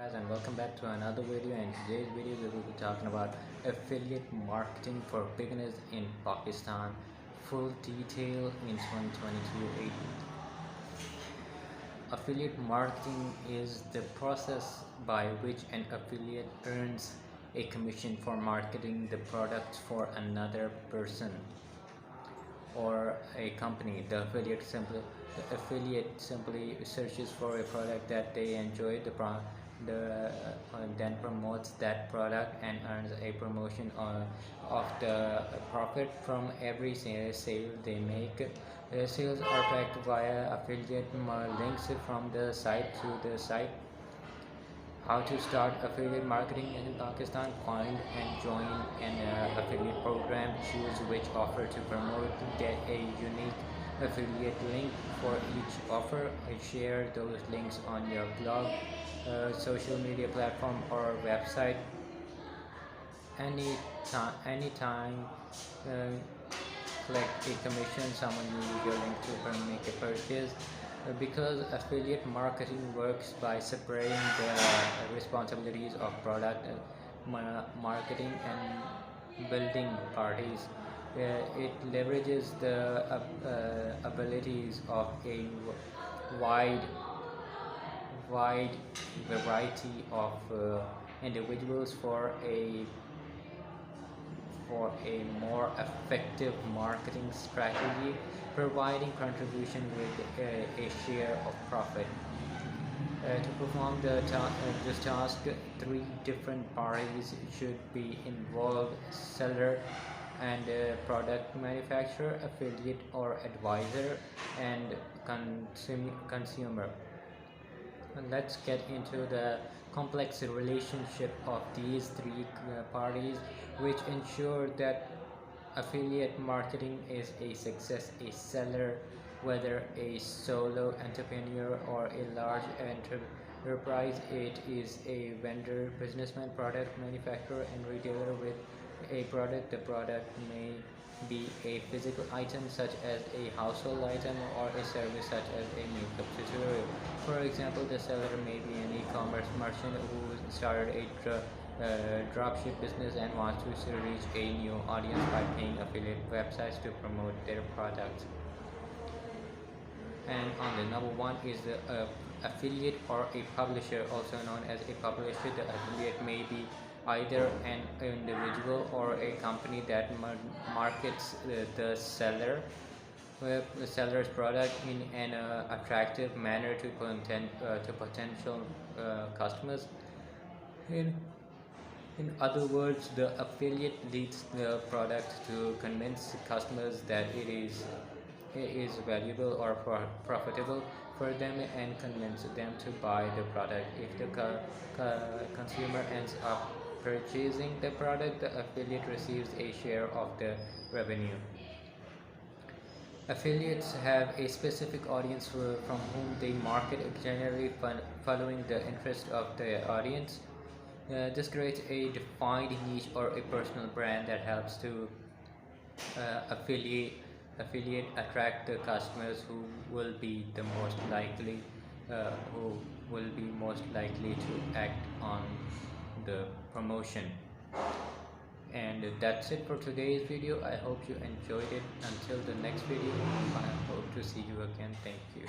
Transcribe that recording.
Guys, and welcome back to another video. In today's video we will be talking about affiliate marketing for beginners in Pakistan. Full detail in 2022. Affiliate marketing is the process by which an affiliate earns a commission for marketing the product for another person or a company. The affiliate simply searches for a product that they enjoy, then promotes that product and earns a promotion of the profit from every sale they make. Sales are tracked via affiliate links from the site to the site. How to start affiliate marketing in Pakistan? Find and join an affiliate program. Choose which offer to promote. Get a unique affiliate link for each offer. Share those links on your blog, social media platform, or website. Anytime collect a commission. Someone uses your link to make a purchase. Because affiliate marketing works by separating the responsibilities of product marketing and building parties. It leverages the abilities of a wide variety of individuals for a more effective marketing strategy, providing contribution with a share of profit. To perform this task, three different parties should be involved: seller and product manufacturer, affiliate or advisor, and consumer. Let's get into the complex relationship of these three parties, which ensure that affiliate marketing is a success. A seller, whether a solo entrepreneur or a large enterprise, it is a vendor, businessman, product manufacturer, and retailer with a product. The product may be a physical item such as a household item or a service such as a makeup tutorial. For example, the seller may be an e-commerce merchant who started a dropship business and wants to reach a new audience by paying affiliate websites to promote their products. And on the number one is the affiliate or a publisher, also known as a publisher. The affiliate may be either an individual or a company that markets the seller's product in an attractive manner to potential customers. In other words, the affiliate leads the product to convince customers that it is valuable or profitable for them and convince them to buy the product. If the consumer ends up purchasing the product, the affiliate receives a share of the revenue. Affiliates have a specific audience from whom they market, generally following the interest of the audience. This creates a defined niche or a personal brand that helps to affiliate attract the customers who will be most likely to act on the promotion. And that's it for today's video. I hope you enjoyed it. Until the next video, I hope to see you again. Thank you.